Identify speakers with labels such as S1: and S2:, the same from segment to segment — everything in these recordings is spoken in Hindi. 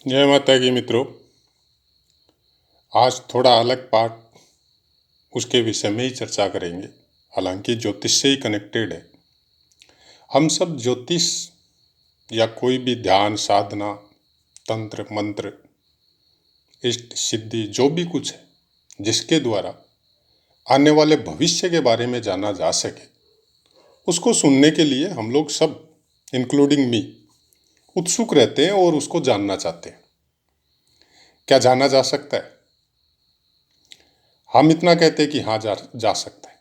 S1: जय माता की मित्रों। आज थोड़ा अलग पार्ट उसके विषय में ही चर्चा करेंगे। हालांकि ज्योतिष से ही कनेक्टेड है। हम सब ज्योतिष या कोई भी ध्यान साधना, तंत्र मंत्र, इष्ट सिद्धि, जो भी कुछ है जिसके द्वारा आने वाले भविष्य के बारे में जाना जा सके, उसको सुनने के लिए हम लोग सब, इंक्लूडिंग मी, उत्सुक रहते हैं और उसको जानना चाहते हैं। क्या जाना जा सकता है? हम इतना कहते हैं कि हाँ, जा सकता है।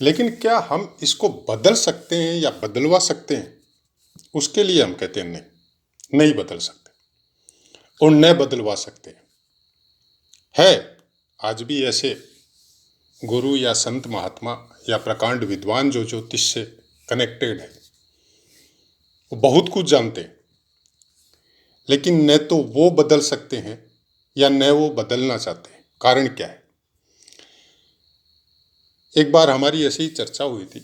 S1: लेकिन क्या हम इसको बदल सकते हैं या बदलवा सकते हैं? उसके लिए हम कहते हैं नहीं, नहीं बदल सकते और न बदलवा सकते हैं। आज भी ऐसे गुरु या संत महात्मा या प्रकांड विद्वान जो ज्योतिष से कनेक्टेड है, वो बहुत कुछ जानते हैं, लेकिन न तो वो बदल सकते हैं या न वो बदलना चाहते हैं। कारण क्या है? एक बार हमारी ऐसी ही चर्चा हुई थी,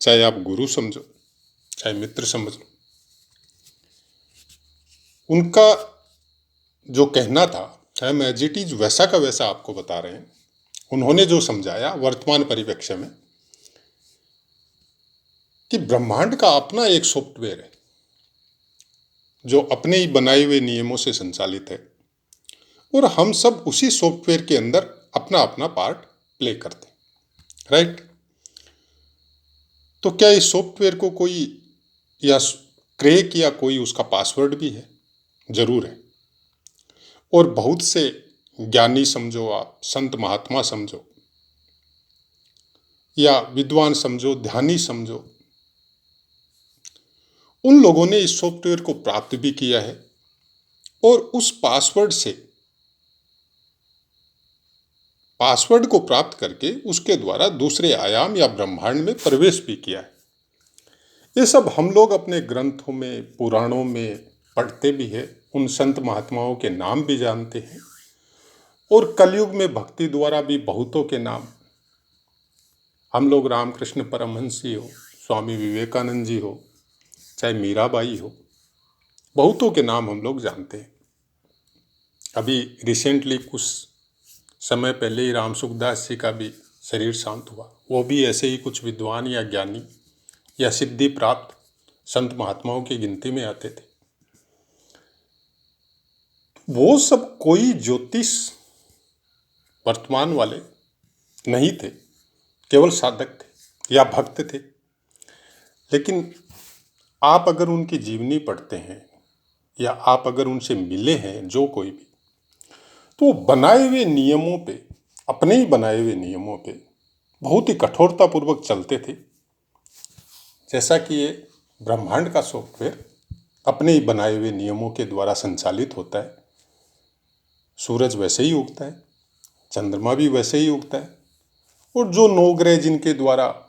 S1: चाहे आप गुरु समझो चाहे मित्र समझ लो। उनका जो कहना था, हम एज इट इज वैसा का वैसा आपको बता रहे हैं। उन्होंने जो समझाया वर्तमान परिप्रेक्ष्य में कि ब्रह्मांड का अपना एक सॉफ्टवेयर है जो अपने ही बनाए हुए नियमों से संचालित है और हम सब उसी सॉफ्टवेयर के अंदर अपना अपना पार्ट प्ले करते हैं, राइट? तो क्या इस सॉफ्टवेयर को कोई या क्रैक या कोई उसका पासवर्ड भी है? जरूर है। और बहुत से ज्ञानी समझो, आप संत महात्मा समझो या विद्वान समझो, ध्यानी समझो, उन लोगों ने इस सॉफ्टवेयर को प्राप्त भी किया है और उस पासवर्ड को प्राप्त करके उसके द्वारा दूसरे आयाम या ब्रह्मांड में प्रवेश भी किया है। ये सब हम लोग अपने ग्रंथों में, पुराणों में पढ़ते भी है, उन संत महात्माओं के नाम भी जानते हैं और कलयुग में भक्ति द्वारा भी बहुतों के नाम, हम लोग रामकृष्ण परमहंस जी हो, स्वामी विवेकानंद जी हो, चाहे मीराबाई हो, बहुतों के नाम हम लोग जानते हैं। अभी रिसेंटली कुछ समय पहले ही राम सुखदास जी का भी शरीर शांत हुआ। वो भी ऐसे ही कुछ विद्वान या ज्ञानी या सिद्धि प्राप्त संत महात्माओं की गिनती में आते थे। वो सब कोई ज्योतिष वर्तमान वाले नहीं थे, केवल साधक थे या भक्त थे। लेकिन आप अगर उनकी जीवनी पढ़ते हैं या आप अगर उनसे मिले हैं, जो कोई भी, तो बनाए हुए नियमों पे, अपने ही बनाए हुए नियमों पे बहुत ही कठोरतापूर्वक चलते थे। जैसा कि ये ब्रह्मांड का सॉफ्टवेयर अपने ही बनाए हुए नियमों के द्वारा संचालित होता है। सूरज वैसे ही उगता है, चंद्रमा भी वैसे ही उगता है और जो 9 ग्रह जिनके द्वारा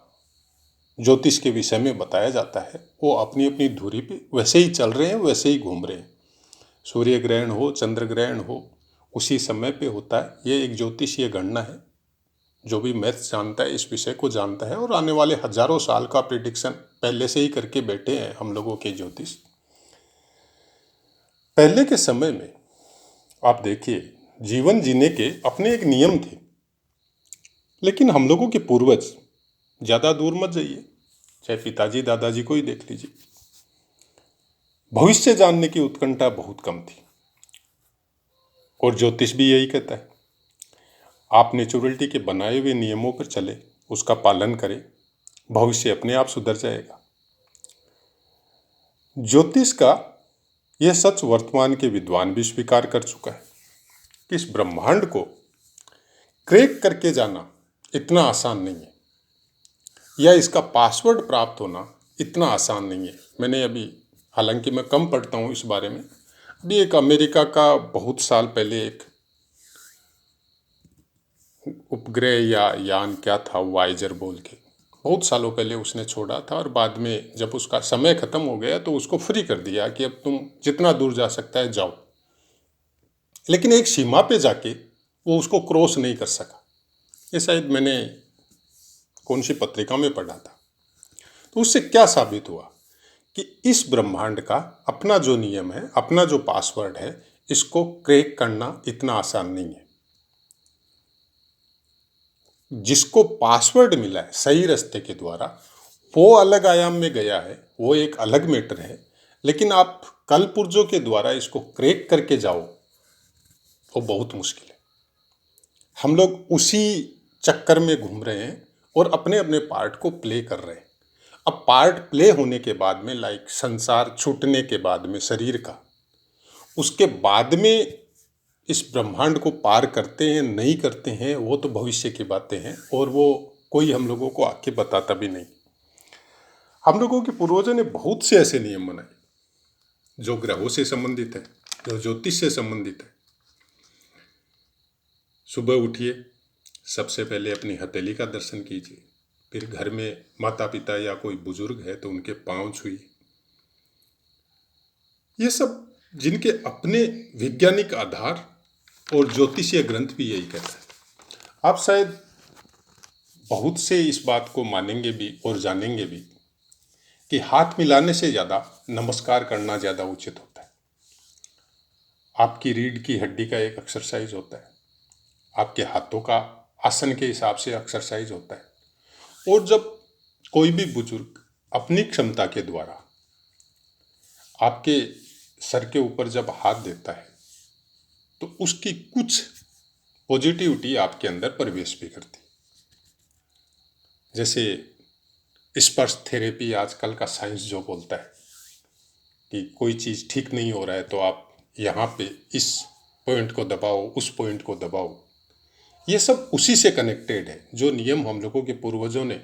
S1: ज्योतिष के विषय में बताया जाता है, वो अपनी अपनी धुरी पे वैसे ही चल रहे हैं, वैसे ही घूम रहे हैं। सूर्य ग्रहण हो, चंद्र ग्रहण हो, उसी समय पे होता है। ये एक ज्योतिषीय गणना है। जो भी मैथ्स जानता है, इस विषय को जानता है और आने वाले हजारों साल का प्रिडिक्शन पहले से ही करके बैठे हैं हम लोगों के ज्योतिष। पहले के समय में आप देखिए, जीवन जीने के अपने एक नियम थे। लेकिन हम लोगों के पूर्वज, ज़्यादा दूर मत जाइए, चाहे पिताजी दादाजी को ही देख लीजिए, भविष्य जानने की उत्कंठा बहुत कम थी। और ज्योतिष भी यही कहता है, आप नेचुरलिटी के बनाए हुए नियमों पर चले, उसका पालन करें, भविष्य अपने आप सुधर जाएगा। ज्योतिष का यह सच वर्तमान के विद्वान भी स्वीकार कर चुका है कि इस ब्रह्मांड को क्रैक करके जाना इतना आसान नहीं है, या इसका पासवर्ड प्राप्त होना इतना आसान नहीं है। मैंने अभी, हालांकि मैं कम पढ़ता हूँ इस बारे में, अभी एक अमेरिका का बहुत साल पहले एक उपग्रह या यान क्या था, वाइजर बोल के, बहुत सालों पहले उसने छोड़ा था और बाद में जब उसका समय खत्म हो गया तो उसको फ्री कर दिया कि अब तुम जितना दूर जा सकता है जाओ। लेकिन एक सीमा पे जाके वो उसको क्रॉस नहीं कर सका। ये शायद मैंने कौन सी पत्रिका में पढ़ा था। तो उससे क्या साबित हुआ कि इस ब्रह्मांड का अपना जो नियम है, अपना जो पासवर्ड है, इसको क्रैक करना इतना आसान नहीं है। जिसको पासवर्ड मिला है सही रास्ते के द्वारा, वो अलग आयाम में गया है, वो एक अलग मैटर है। लेकिन आप कल पुर्जों के द्वारा इसको क्रैक करके जाओ, वो बहुत मुश्किल है। हम लोग उसी चक्कर में घूम रहे हैं और अपने अपने पार्ट को प्ले कर रहे हैं। अब पार्ट प्ले होने के बाद में, लाइक संसार छूटने के बाद में शरीर का, उसके बाद में इस ब्रह्मांड को पार करते हैं नहीं करते हैं, वो तो भविष्य की बातें हैं और वो कोई हम लोगों को आके बताता भी नहीं। हम लोगों के पूर्वजों ने बहुत से ऐसे नियम बनाए जो ग्रहों से संबंधित है, जो ज्योतिष से संबंधित है। सुबह उठिए, सबसे पहले अपनी हथेली का दर्शन कीजिए, फिर घर में माता पिता या कोई बुजुर्ग है तो उनके पांव छुइए। ये सब जिनके अपने वैज्ञानिक आधार और ज्योतिषीय ग्रंथ भी यही कहता है। आप शायद बहुत से इस बात को मानेंगे भी और जानेंगे भी कि हाथ मिलाने से ज़्यादा नमस्कार करना ज़्यादा उचित होता है। आपकी रीढ़ की हड्डी का एक एक्सरसाइज होता है, आपके हाथों का आसन के हिसाब से एक्सरसाइज होता है। और जब कोई भी बुजुर्ग अपनी क्षमता के द्वारा आपके सर के ऊपर जब हाथ देता है तो उसकी कुछ पॉजिटिविटी आपके अंदर प्रवेश भी करती है। जैसे स्पर्श थेरेपी आजकल का साइंस जो बोलता है कि कोई चीज़ ठीक नहीं हो रहा है तो आप यहाँ पे इस पॉइंट को दबाओ, उस पॉइंट को दबाओ, ये सब उसी से कनेक्टेड है। जो नियम हम लोगों के पूर्वजों ने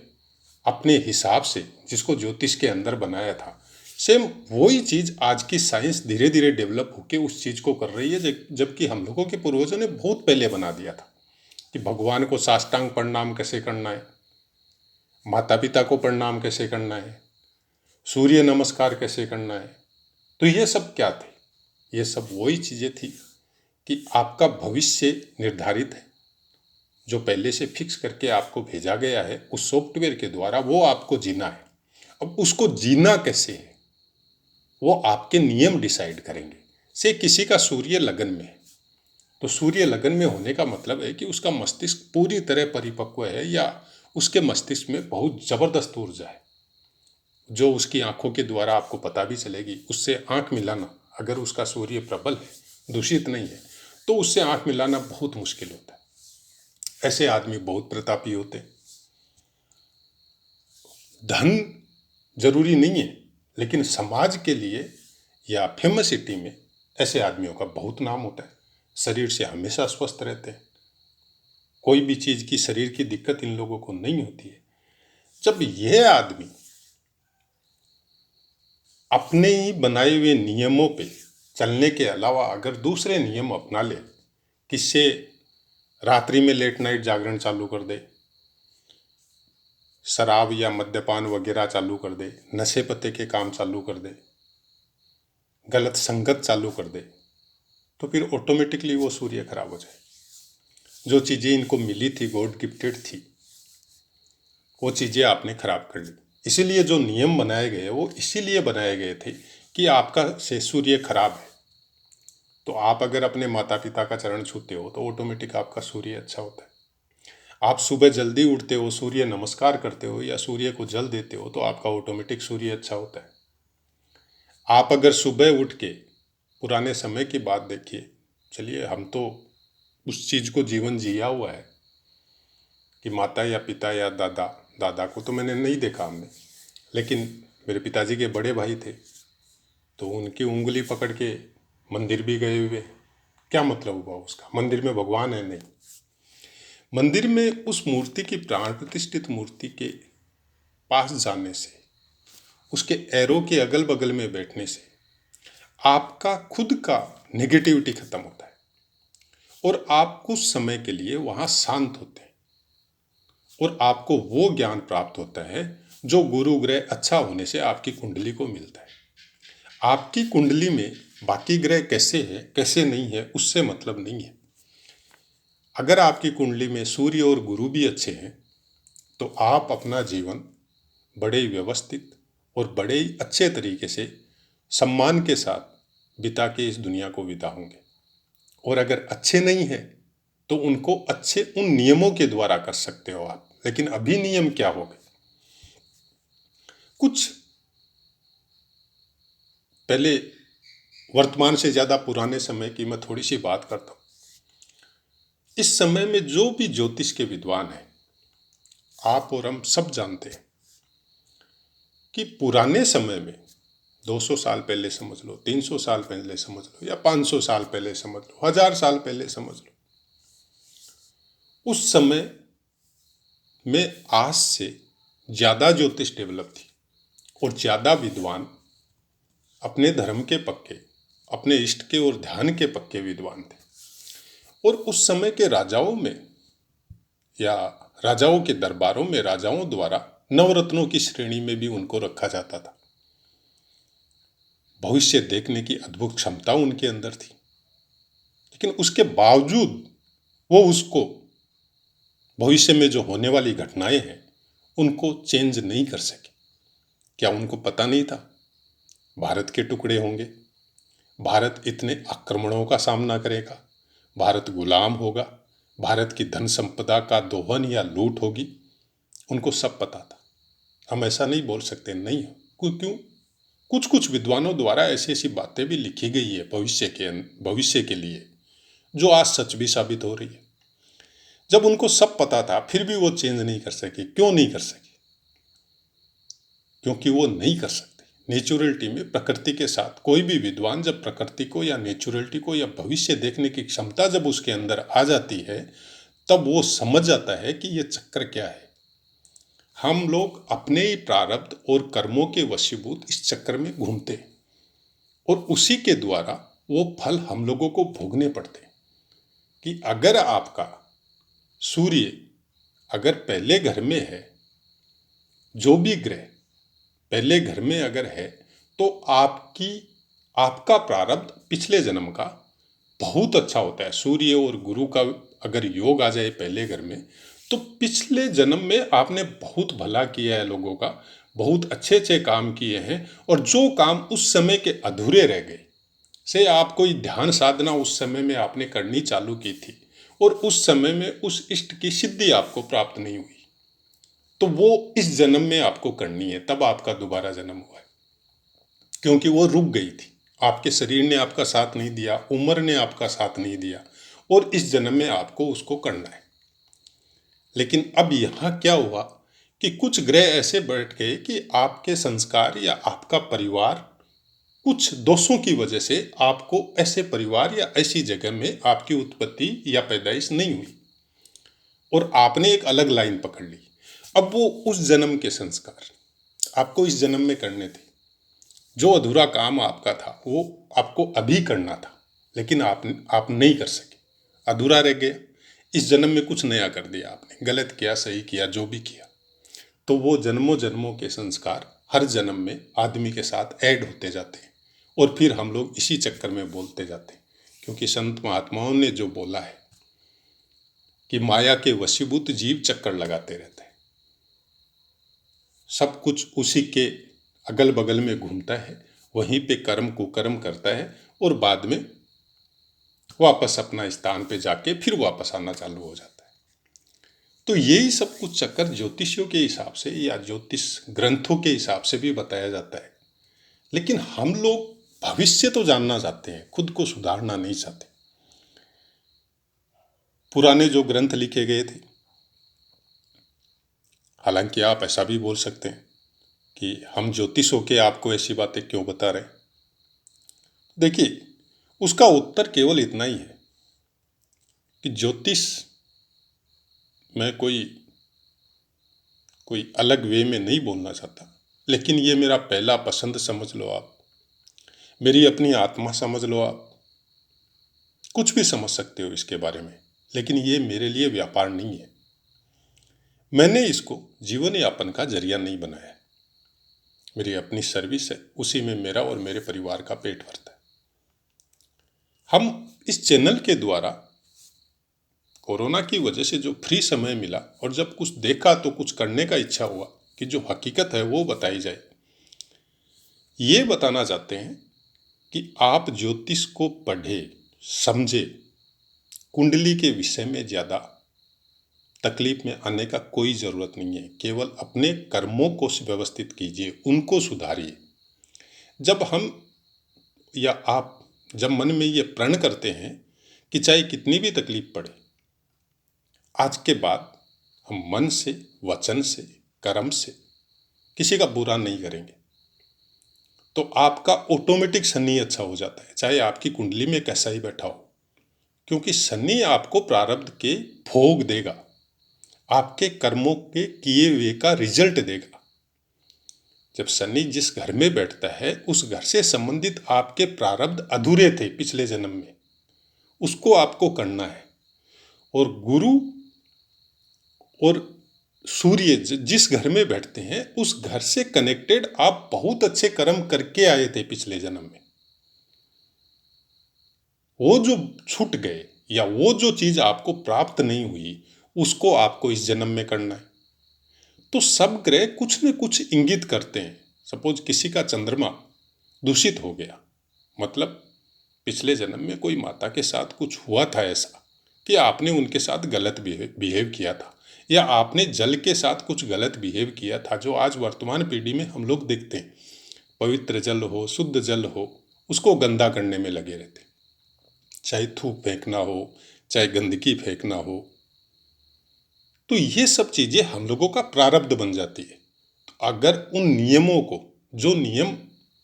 S1: अपने हिसाब से जिसको ज्योतिष के अंदर बनाया था, सेम वही चीज़ आज की साइंस धीरे धीरे डेवलप होकर उस चीज़ को कर रही है। जबकि हम लोगों के पूर्वजों ने बहुत पहले बना दिया था कि भगवान को साष्टांग प्रणाम कैसे करना है, माता पिता को प्रणाम कैसे करना है, सूर्य नमस्कार कैसे करना है। तो ये सब क्या थे? ये सब वही चीज़ें थी कि आपका भविष्य निर्धारित है, जो पहले से फिक्स करके आपको भेजा गया है उस सॉफ्टवेयर के द्वारा, वो आपको जीना है। अब उसको जीना कैसे है वो आपके नियम डिसाइड करेंगे। से किसी का सूर्य लगन में है तो सूर्य लगन में होने का मतलब है कि उसका मस्तिष्क पूरी तरह परिपक्व है या उसके मस्तिष्क में बहुत ज़बरदस्त ऊर्जा है जो उसकी आंखों के द्वारा आपको पता भी चलेगी। उससे आंख मिलाना, अगर उसका सूर्य प्रबल है, दूषित नहीं है, तो उससे आंख मिलाना बहुत मुश्किल होता है। ऐसे आदमी बहुत प्रतापी होते हैं। धन जरूरी नहीं है, लेकिन समाज के लिए या फेमसिटी में ऐसे आदमियों का बहुत नाम होता है। शरीर से हमेशा स्वस्थ रहते हैं, कोई भी चीज़ की शरीर की दिक्कत इन लोगों को नहीं होती है। जब यह आदमी अपने ही बनाए हुए नियमों पे चलने के अलावा अगर दूसरे नियम अपना ले, किससे रात्रि में लेट नाइट जागरण चालू कर दे, शराब या मद्यपान वगैरह चालू कर दे, नशे पत्ते के काम चालू कर दे, गलत संगत चालू कर दे, तो फिर ऑटोमेटिकली वो सूर्य खराब हो जाए। जो चीज़ें इनको मिली थी, गॉड गिफ्टेड थी, वो चीज़ें आपने खराब कर ली। इसीलिए जो नियम बनाए गए वो इसीलिए बनाए गए थे कि आपका से सूर्य खराब है, तो आप अगर अपने माता पिता का चरण छूते हो तो ऑटोमेटिक आपका सूर्य अच्छा होता है। आप सुबह जल्दी उठते हो, सूर्य नमस्कार करते हो या सूर्य को जल देते हो तो आपका ऑटोमेटिक सूर्य अच्छा होता है। आप अगर सुबह उठ के पुराने समय की बात देखिए, चलिए हम तो उस चीज़ को जीवन जिया हुआ है कि माता या पिता या दादा, दादा को तो मैंने नहीं देखा हमने, लेकिन मेरे पिताजी के बड़े भाई थे तो उनकी उंगली पकड़ के मंदिर भी गए हुए। क्या मतलब हुआ उसका? मंदिर में भगवान है? नहीं, मंदिर में उस मूर्ति की, प्राण प्रतिष्ठित मूर्ति के पास जाने से, उसके एरो के अगल बगल में बैठने से आपका खुद का नेगेटिविटी खत्म होता है और आप कुछ समय के लिए वहाँ शांत होते हैं और आपको वो ज्ञान प्राप्त होता है जो गुरु ग्रह अच्छा होने से आपकी कुंडली को मिलता है। आपकी कुंडली में बाकी ग्रह कैसे है कैसे नहीं है उससे मतलब नहीं है। अगर आपकी कुंडली में सूर्य और गुरु भी अच्छे हैं तो आप अपना जीवन बड़े व्यवस्थित और बड़े ही अच्छे तरीके से सम्मान के साथ बिता के इस दुनिया को विदा होंगे। और अगर अच्छे नहीं हैं तो उनको अच्छे उन नियमों के द्वारा कर सकते हो आप। लेकिन अभी नियम क्या हो गए, कुछ पहले वर्तमान से ज्यादा पुराने समय की मैं थोड़ी सी बात करता हूं। इस समय में जो भी ज्योतिष के विद्वान हैं, आप और हम सब जानते हैं कि पुराने समय में 200 साल पहले समझ लो, 300 साल पहले समझ लो, या 500 साल पहले समझ लो, 1000 साल पहले समझ लो, उस समय में आज से ज्यादा ज्योतिष डेवलप थी और ज्यादा विद्वान अपने धर्म के पक्के, अपने इष्ट के और ध्यान के पक्के विद्वान थे। और उस समय के राजाओं में या राजाओं के दरबारों में राजाओं द्वारा नवरत्नों की श्रेणी में भी उनको रखा जाता था। भविष्य देखने की अद्भुत क्षमता उनके अंदर थी, लेकिन उसके बावजूद वो उसको भविष्य में जो होने वाली घटनाएं हैं उनको चेंज नहीं कर सके। क्या उनको पता नहीं था भारत के टुकड़े होंगे, भारत इतने आक्रमणों का सामना करेगा, भारत गुलाम होगा, भारत की धन संपदा का दोहन या लूट होगी? उनको सब पता था। हम ऐसा नहीं बोल सकते नहीं हो, क्यों? कुछ कुछ विद्वानों द्वारा ऐसी ऐसी बातें भी लिखी गई है भविष्य के लिए, जो आज सच भी साबित हो रही है। जब उनको सब पता था फिर भी वो चेंज नहीं कर सके। क्यों नहीं कर सके? क्योंकि वो नहीं कर सकते। नेचुरलिटी में, प्रकृति के साथ कोई भी विद्वान जब प्रकृति को या नेचुरलिटी को या भविष्य देखने की क्षमता जब उसके अंदर आ जाती है, तब वो समझ जाता है कि ये चक्कर क्या है। हम लोग अपने ही प्रारब्ध और कर्मों के वशीभूत इस चक्कर में घूमते हैं और उसी के द्वारा वो फल हम लोगों को भोगने पड़ते हैं। कि अगर आपका सूर्य अगर पहले घर में है, जो भी ग्रह पहले घर में अगर है, तो आपका प्रारब्ध पिछले जन्म का बहुत अच्छा होता है। सूर्य और गुरु का अगर योग आ जाए पहले घर में, तो पिछले जन्म में आपने बहुत भला किया है लोगों का, बहुत अच्छे अच्छे काम किए हैं, और जो काम उस समय के अधूरे रह गए, से आप कोई ध्यान साधना उस समय में आपने करनी चालू की थी और उस समय में उस इष्ट की सिद्धि आपको प्राप्त नहीं हुई, तो वो इस जन्म में आपको करनी है। तब आपका दोबारा जन्म हुआ है, क्योंकि वो रुक गई थी। आपके शरीर ने आपका साथ नहीं दिया, उम्र ने आपका साथ नहीं दिया, और इस जन्म में आपको उसको करना है। लेकिन अब यहाँ क्या हुआ कि कुछ ग्रह ऐसे बैठ गए कि आपके संस्कार या आपका परिवार कुछ दोषों की वजह से आपको ऐसे परिवार या ऐसी जगह में आपकी उत्पत्ति या पैदाइश नहीं हुई और आपने एक अलग लाइन पकड़ ली। अब वो उस जन्म के संस्कार आपको इस जन्म में करने थे। जो अधूरा काम आपका था वो आपको अभी करना था, लेकिन आप नहीं कर सके, अधूरा रह गया। इस जन्म में कुछ नया कर दिया आपने, गलत किया, सही किया, जो भी किया, तो वो जन्मों जन्मों के संस्कार हर जन्म में आदमी के साथ ऐड होते जाते हैं और फिर हम लोग इसी चक्कर में बोलते जाते हैं। क्योंकि संत महात्माओं ने जो बोला है कि माया के वशीभूत जीव चक्कर लगाते रहते हैं, सब कुछ उसी के अगल बगल में घूमता है, वहीं पे कर्म कुकर्म करता है और बाद में वापस अपना स्थान पे जाके फिर वापस आना चालू हो जाता है। तो यही सब कुछ चक्कर ज्योतिषियों के हिसाब से या ज्योतिष ग्रंथों के हिसाब से भी बताया जाता है। लेकिन हम लोग भविष्य तो जानना चाहते हैं, खुद को सुधारना नहीं चाहते। पुराने जो ग्रंथ लिखे गए थे, हालांकि आप ऐसा भी बोल सकते हैं कि हम ज्योतिष होके आपको ऐसी बातें क्यों बता रहे हैं। देखिए, उसका उत्तर केवल इतना ही है कि ज्योतिष मैं कोई अलग वे में नहीं बोलना चाहता, लेकिन ये मेरा पहला पसंद समझ लो आप, मेरी अपनी आत्मा समझ लो आप, कुछ भी समझ सकते हो इसके बारे में, लेकिन ये मेरे लिए व्यापार नहीं है। मैंने इसको जीवन यापन का जरिया नहीं बनाया है। मेरी अपनी सर्विस है, उसी में मेरा और मेरे परिवार का पेट भरता है। हम इस चैनल के द्वारा कोरोना की वजह से जो फ्री समय मिला और जब कुछ देखा तो कुछ करने का इच्छा हुआ कि जो हकीकत है वो बताई जाए, ये बताना चाहते हैं कि आप ज्योतिष को पढ़े, समझे, कुंडली के विषय में ज़्यादा तकलीफ में आने का कोई ज़रूरत नहीं है। केवल अपने कर्मों को व्यवस्थित कीजिए, उनको सुधारिए। जब हम या आप जब मन में ये प्रण करते हैं कि चाहे कितनी भी तकलीफ पड़े, आज के बाद हम मन से, वचन से, कर्म से किसी का बुरा नहीं करेंगे, तो आपका ऑटोमेटिक शनि अच्छा हो जाता है, चाहे आपकी कुंडली में कैसा ही बैठा हो। क्योंकि शनि आपको प्रारब्ध के भोग देगा, आपके कर्मों के किए हुए का रिजल्ट देगा। जब शनि जिस घर में बैठता है, उस घर से संबंधित आपके प्रारब्ध अधूरे थे पिछले जन्म में, उसको आपको करना है। और गुरु और सूर्य जिस घर में बैठते हैं, उस घर से कनेक्टेड आप बहुत अच्छे कर्म करके आए थे पिछले जन्म में। वो जो छूट गए या वो जो चीज आपको प्राप्त नहीं हुई, उसको आपको इस जन्म में करना है। तो सब ग्रह कुछ न कुछ इंगित करते हैं। सपोज किसी का चंद्रमा दूषित हो गया, मतलब पिछले जन्म में कोई माता के साथ कुछ हुआ था ऐसा कि आपने उनके साथ गलत बिहेव किया था, या आपने जल के साथ कुछ गलत बिहेव किया था, जो आज वर्तमान पीढ़ी में हम लोग देखते हैं। पवित्र जल हो, शुद्ध जल हो, उसको गंदा करने में लगे रहते, चाहे थूक फेंकना हो, चाहे गंदगी फेंकना हो। तो ये सब चीजें हम लोगों का प्रारब्ध बन जाती है। तो अगर उन नियमों को, जो नियम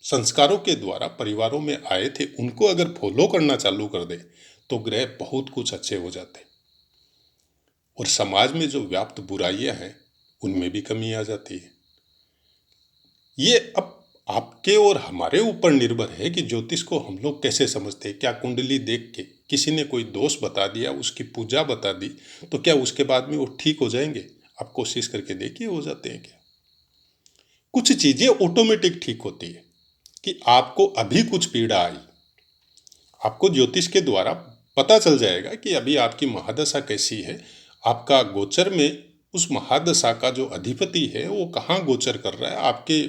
S1: संस्कारों के द्वारा परिवारों में आए थे, उनको अगर फॉलो करना चालू कर दे, तो ग्रह बहुत कुछ अच्छे हो जाते। और समाज में जो व्याप्त बुराइयां हैं, उनमें भी कमी आ जाती है। ये अब आपके और हमारे ऊपर निर्भर है कि ज्योतिष को हम लोग कैसे समझते हैं। क्या कुंडली देख के किसी ने कोई दोष बता दिया, उसकी पूजा बता दी, तो क्या उसके बाद में वो ठीक हो जाएंगे? आप कोशिश करके देखिए, हो जाते हैं क्या? कुछ चीजें ऑटोमेटिक ठीक होती है कि आपको अभी कुछ पीड़ा आई, आपको ज्योतिष के द्वारा पता चल जाएगा कि अभी आपकी महादशा कैसी है। आपका गोचर में उस महादशा का जो अधिपति है वो कहाँ गोचर कर रहा है, आपके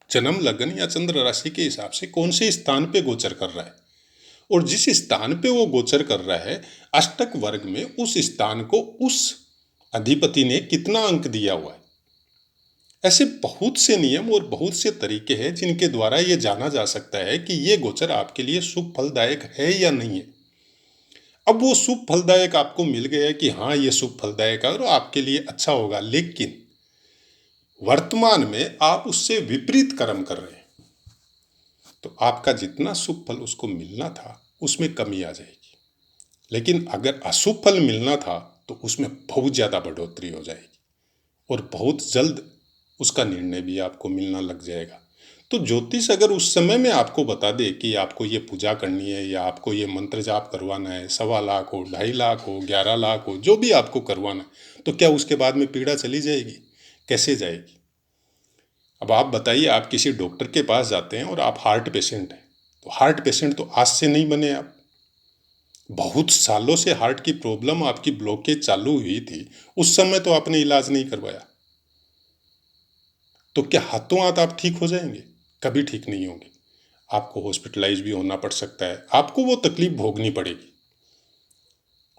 S1: जन्म लगन या चंद्र राशि के हिसाब से कौन से स्थान पे गोचर कर रहा है, और जिस स्थान पे वो गोचर कर रहा है, अष्टक वर्ग में उस स्थान को उस अधिपति ने कितना अंक दिया हुआ है। ऐसे बहुत से नियम और बहुत से तरीके हैं जिनके द्वारा ये जाना जा सकता है कि ये गोचर आपके लिए शुभ फलदायक है या नहीं है। अब वो शुभ फलदायक आपको मिल गया कि हाँ ये शुभ फलदायक है और आपके लिए अच्छा होगा, लेकिन वर्तमान में आप उससे विपरीत कर्म कर रहे हैं, तो आपका जितना शुभ फल उसको मिलना था उसमें कमी आ जाएगी। लेकिन अगर अशुभ फल मिलना था तो उसमें बहुत ज़्यादा बढ़ोतरी हो जाएगी, और बहुत जल्द उसका निर्णय भी आपको मिलना लग जाएगा। तो ज्योतिष अगर उस समय में आपको बता दे कि आपको ये पूजा करनी है या आपको ये मंत्र जाप करवाना है, 1.25 लाख हो, 2.5 लाख हो, 11 लाख हो, जो भी आपको करवाना है, तो क्या उसके बाद में पीड़ा चली जाएगी? कैसे जाएगी? अब आप बताइए, आप किसी डॉक्टर के पास जाते हैं और आप हार्ट पेशेंट हैं, तो हार्ट पेशेंट तो आज से नहीं बने आप, बहुत सालों से हार्ट की प्रॉब्लम, आपकी ब्लॉकेज चालू हुई थी, उस समय तो आपने इलाज नहीं करवाया, तो क्या हाथों हाथ आप ठीक हो जाएंगे? कभी ठीक नहीं होंगे। आपको हॉस्पिटलाइज भी होना पड़ सकता है, आपको वो तकलीफ भोगनी पड़ेगी।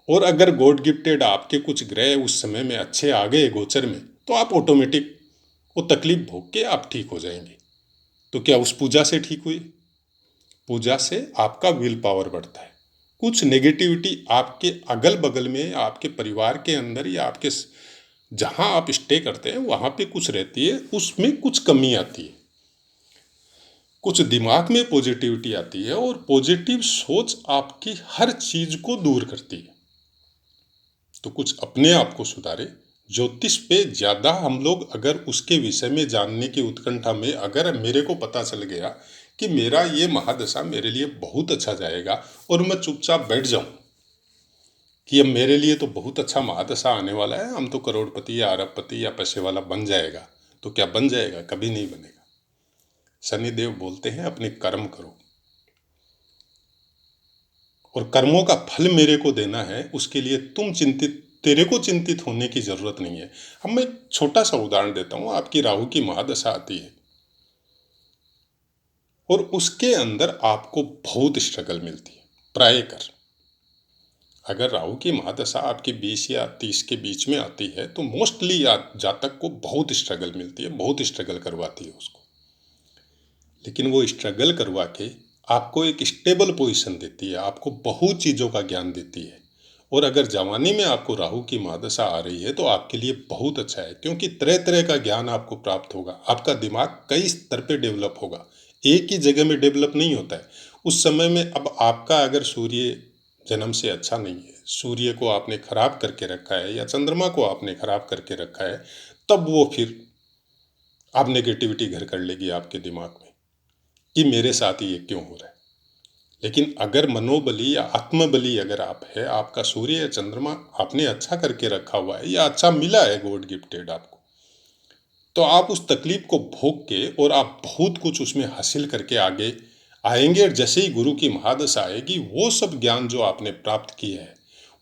S1: और अगर गॉड गिफ्टेड आपके कुछ ग्रह उस समय में अच्छे आ गए गोचर में, तो आप ऑटोमेटिक वो तकलीफ भोग के आप ठीक हो जाएंगे। तो क्या उस पूजा से ठीक हुई? पूजा से आपका विल पावर बढ़ता है। कुछ नेगेटिविटी आपके अगल बगल में, आपके परिवार के अंदर या आपके जहां आप स्टे करते हैं वहां पे कुछ रहती है, उसमें कुछ कमी आती है, कुछ दिमाग में पॉजिटिविटी आती है, और पॉजिटिव सोच आपकी हर चीज को दूर करती है। तो कुछ अपने आप को सुधारे। ज्योतिष पे ज़्यादा हम लोग अगर उसके विषय में जानने की उत्कंठा में, अगर मेरे को पता चल गया कि मेरा ये महादशा मेरे लिए बहुत अच्छा जाएगा और मैं चुपचाप बैठ जाऊं कि अब मेरे लिए तो बहुत अच्छा महादशा आने वाला है, हम तो करोड़पति या अरबपति या पैसे वाला बन जाएगा, तो क्या बन जाएगा? कभी नहीं बनेगा। शनिदेव बोलते हैं अपने कर्म करो, और कर्मों का फल मेरे को देना है, उसके लिए तेरे को चिंतित होने की जरूरत नहीं है। अब मैं छोटा सा उदाहरण देता हूँ। आपकी राहु की महादशा आती है, और उसके अंदर आपको बहुत स्ट्रगल मिलती है। प्राय कर अगर राहु की महादशा आपके 20 या 30 के बीच में आती है तो मोस्टली जातक को बहुत स्ट्रगल मिलती है, बहुत स्ट्रगल करवाती है उसको। लेकिन वो स्ट्रगल करवा के आपको एक स्टेबल पोजीशन देती है, आपको बहुत चीज़ों का ज्ञान देती है। और अगर जवानी में आपको राहु की महादशा आ रही है तो आपके लिए बहुत अच्छा है, क्योंकि तरह तरह का ज्ञान आपको प्राप्त होगा। आपका दिमाग कई स्तर पे डेवलप होगा, एक ही जगह में डेवलप नहीं होता है उस समय में। अब आपका अगर सूर्य जन्म से अच्छा नहीं है, सूर्य को आपने खराब करके रखा है या चंद्रमा को आपने खराब करके रखा है, तब वो फिर आप नेगेटिविटी घर कर लेगी आपके दिमाग में कि मेरे साथ ये क्यों हो रहा है। लेकिन अगर मनोबली या आत्मबली अगर आप है, आपका सूर्य या चंद्रमा आपने अच्छा करके रखा हुआ है या अच्छा मिला है, गॉड गिफ्टेड आपको, तो आप उस तकलीफ को भोग के और आप बहुत कुछ उसमें हासिल करके आगे आएंगे। और जैसे ही गुरु की महादशा आएगी, वो सब ज्ञान जो आपने प्राप्त किया है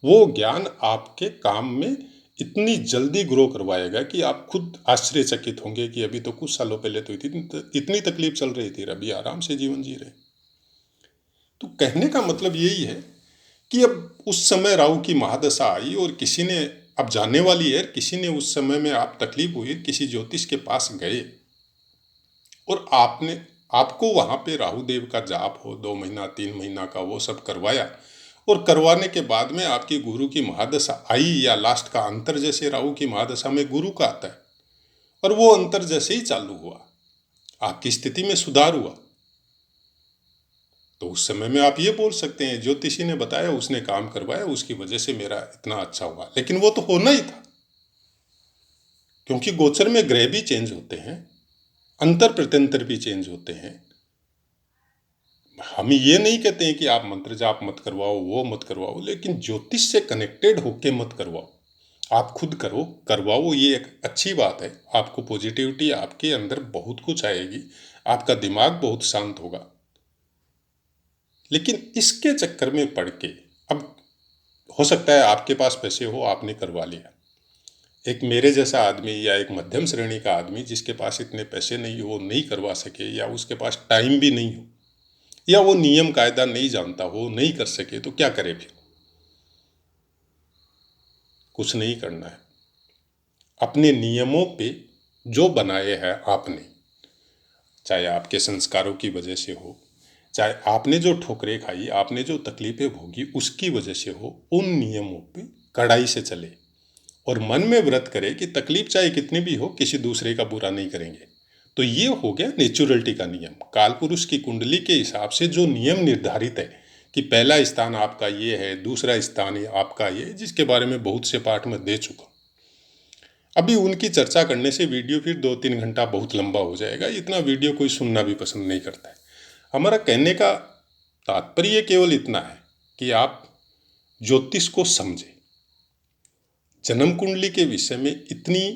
S1: वो ज्ञान आपके काम में इतनी जल्दी ग्रो करवाएगा कि आप खुद आश्चर्यचकित होंगे कि अभी तो कुछ सालों पहले तो इतनी तकलीफ चल रही थी, अभी आराम से जीवन जी रहे। तो कहने का मतलब यही है कि अब उस समय राहु की महादशा आई और किसी ने, अब जाने वाली है, किसी ने उस समय में आप तकलीफ हुई, किसी ज्योतिष के पास गए और आपने आपको वहाँ पे राहु देव का जाप हो 2 महीना 3 महीना का वो सब करवाया, और करवाने के बाद में आपकी गुरु की महादशा आई या लास्ट का अंतर जैसे राहु की महादशा में गुरु का आता है, और वो अंतर जैसे ही चालू हुआ आपकी स्थिति में सुधार हुआ, तो उस समय में आप ये बोल सकते हैं ज्योतिषी ने बताया, उसने काम करवाया, उसकी वजह से मेरा इतना अच्छा हुआ। लेकिन वो तो होना ही था, क्योंकि गोचर में ग्रह भी चेंज होते हैं, अंतर प्रत्यंतर भी चेंज होते हैं। हम ये नहीं कहते हैं कि आप मंत्र जाप मत करवाओ, वो मत करवाओ, लेकिन ज्योतिष से कनेक्टेड होके मत करवाओ। आप खुद करो, करवाओ, ये एक अच्छी बात है। आपको पॉजिटिविटी आपके अंदर बहुत कुछ आएगी, आपका दिमाग बहुत शांत होगा। लेकिन इसके चक्कर में पड़ के, अब हो सकता है आपके पास पैसे हो, आपने करवा लिया, एक मेरे जैसा आदमी या एक मध्यम श्रेणी का आदमी जिसके पास इतने पैसे नहीं हो, वो नहीं करवा सके, या उसके पास टाइम भी नहीं हो, या वो नियम कायदा नहीं जानता हो, नहीं कर सके, तो क्या करे फिर? कुछ नहीं करना है। अपने नियमों पे जो बनाए हैं आपने, चाहे आपके संस्कारों की वजह से हो, चाहे आपने जो ठोकरें खाई, आपने जो तकलीफें भोगी उसकी वजह से हो, उन नियमों पे कड़ाई से चले और मन में व्रत करे कि तकलीफ चाहे कितनी भी हो, किसी दूसरे का बुरा नहीं करेंगे। तो ये हो गया नेचुरलिटी का नियम। काल पुरुष की कुंडली के हिसाब से जो नियम निर्धारित है कि पहला स्थान आपका ये है, दूसरा स्थान आपका ये, जिसके बारे में बहुत से पाठ में दे चुका। अभी उनकी चर्चा करने से वीडियो फिर 2-3 घंटा बहुत लंबा हो जाएगा, इतना वीडियो कोई सुनना भी पसंद नहीं करता है। हमारा कहने का तात्पर्य केवल इतना है कि आप ज्योतिष को समझें। जन्म कुंडली के विषय में इतनी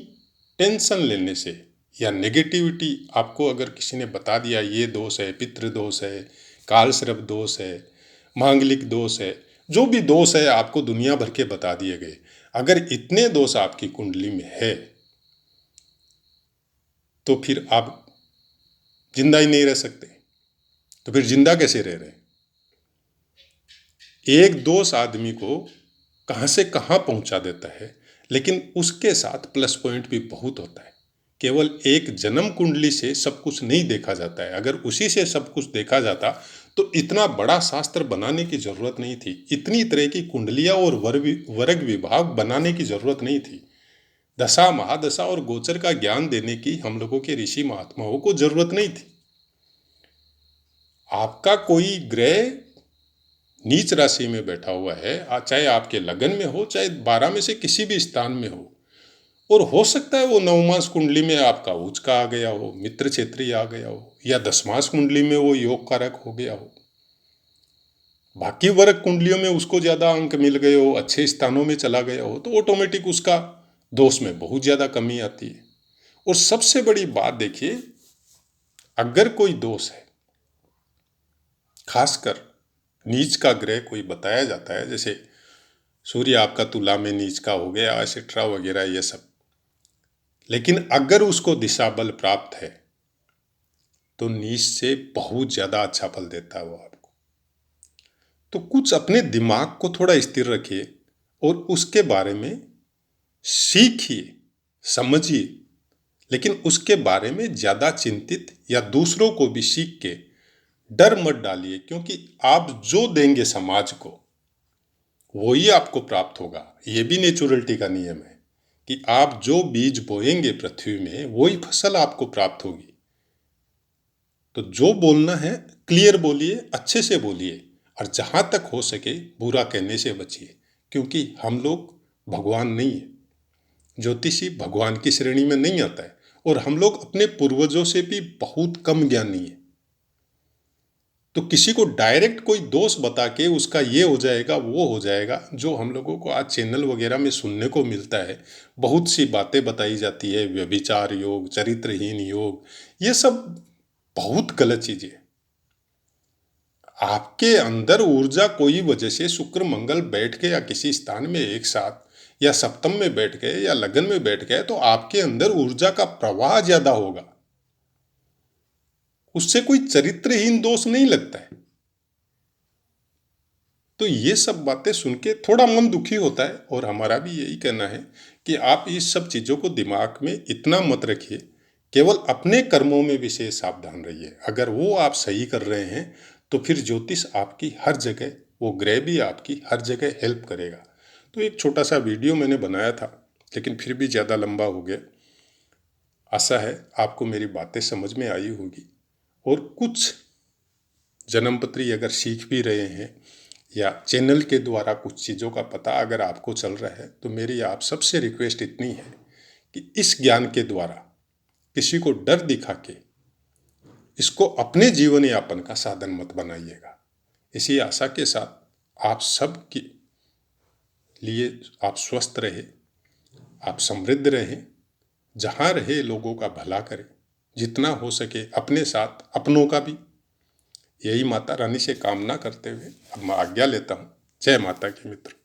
S1: टेंशन लेने से, या नेगेटिविटी आपको अगर किसी ने बता दिया ये दोष है, पितृ दोष है, कालसर्प दोष है, मांगलिक दोष है, जो भी दोष है आपको दुनिया भर के बता दिए गए, अगर इतने दोष आपकी कुंडली में है तो फिर आप जिंदा ही नहीं रह सकते। तो फिर जिंदा कैसे रह रहे हैं? एक दोष आदमी को कहाँ से कहाँ पहुंचा देता है, लेकिन उसके साथ प्लस पॉइंट भी बहुत होता है। केवल एक जन्म कुंडली से सब कुछ नहीं देखा जाता है। अगर उसी से सब कुछ देखा जाता तो इतना बड़ा शास्त्र बनाने की जरूरत नहीं थी, इतनी तरह की कुंडलियां और वर्ग विभाग बनाने की जरूरत नहीं थी, दशा महादशा और गोचर का ज्ञान देने की हम लोगों के ऋषि महात्माओं को जरूरत नहीं थी। आपका कोई ग्रह नीच राशि में बैठा हुआ है, चाहे आपके लगन में हो, चाहे 12 में से किसी भी स्थान में हो, और हो सकता है वो नवमास कुंडली में आपका उच्च का आ गया हो, मित्र क्षेत्रीय आ गया हो, या 10मास कुंडली में वो योग कारक हो गया हो, बाकी वर्ग कुंडलियों में उसको ज़्यादा अंक मिल गए हो, अच्छे स्थानों में चला गया हो, तो ऑटोमेटिक उसका दोष में बहुत ज़्यादा कमी आती है। और सबसे बड़ी बात देखिए, अगर कोई दोष है, खासकर नीच का ग्रह कोई बताया जाता है, जैसे सूर्य आपका तुला में नीच का हो गया, एसेट्रा वगैरह ये सब, लेकिन अगर उसको दिशा बल प्राप्त है तो नीच से बहुत ज़्यादा अच्छा फल देता है वो आपको। तो कुछ अपने दिमाग को थोड़ा स्थिर रखिए और उसके बारे में सीखिए, समझिए, लेकिन उसके बारे में ज़्यादा चिंतित या दूसरों को भी सीख के डर मत डालिए, क्योंकि आप जो देंगे समाज को वही आपको प्राप्त होगा। ये भी नेचुरलिटी का नियम है कि आप जो बीज बोएंगे पृथ्वी में वही फसल आपको प्राप्त होगी। तो जो बोलना है क्लियर बोलिए, अच्छे से बोलिए, और जहाँ तक हो सके बुरा कहने से बचिए, क्योंकि हम लोग भगवान नहीं है। ज्योतिषी भगवान की श्रेणी में नहीं आता है, और हम लोग अपने पूर्वजों से भी बहुत कम ज्ञानी है। तो किसी को डायरेक्ट कोई दोष बता के उसका ये हो जाएगा वो हो जाएगा, जो हम लोगों को आज चैनल वगैरह में सुनने को मिलता है, बहुत सी बातें बताई जाती है, व्यभिचार योग, चरित्रहीन योग, ये सब बहुत गलत चीजें। आपके अंदर ऊर्जा कोई वजह से शुक्र मंगल बैठ के या किसी स्थान में एक साथ या सप्तम में बैठ गए या लगन में बैठ गए, तो आपके अंदर ऊर्जा का प्रवाह ज्यादा होगा, उससे कोई चरित्रहीन दोष नहीं लगता है। तो ये सब बातें सुन के थोड़ा मन दुखी होता है, और हमारा भी यही कहना है कि आप इस सब चीज़ों को दिमाग में इतना मत रखिए, केवल अपने कर्मों में विशेष सावधान रहिए। अगर वो आप सही कर रहे हैं तो फिर ज्योतिष आपकी हर जगह, वो ग्रह भी आपकी हर जगह हेल्प करेगा। तो एक छोटा सा वीडियो मैंने बनाया था, लेकिन फिर भी ज़्यादा लंबा हो गया। आशा है आपको मेरी बातें समझ में आई होगी, और कुछ जन्मपत्री अगर सीख भी रहे हैं या चैनल के द्वारा कुछ चीज़ों का पता अगर आपको चल रहा है, तो मेरी आप सबसे रिक्वेस्ट इतनी है कि इस ज्ञान के द्वारा किसी को डर दिखा के इसको अपने जीवन यापन का साधन मत बनाइएगा। इसी आशा के साथ आप सब के लिए आप स्वस्थ रहे, आप समृद्ध रहें, जहाँ रहे लोगों का भला करें, जितना हो सके अपने साथ अपनों का भी। यही माता रानी से कामना करते हुए अब मैं आज्ञा लेता हूँ। जय माता की मित्र।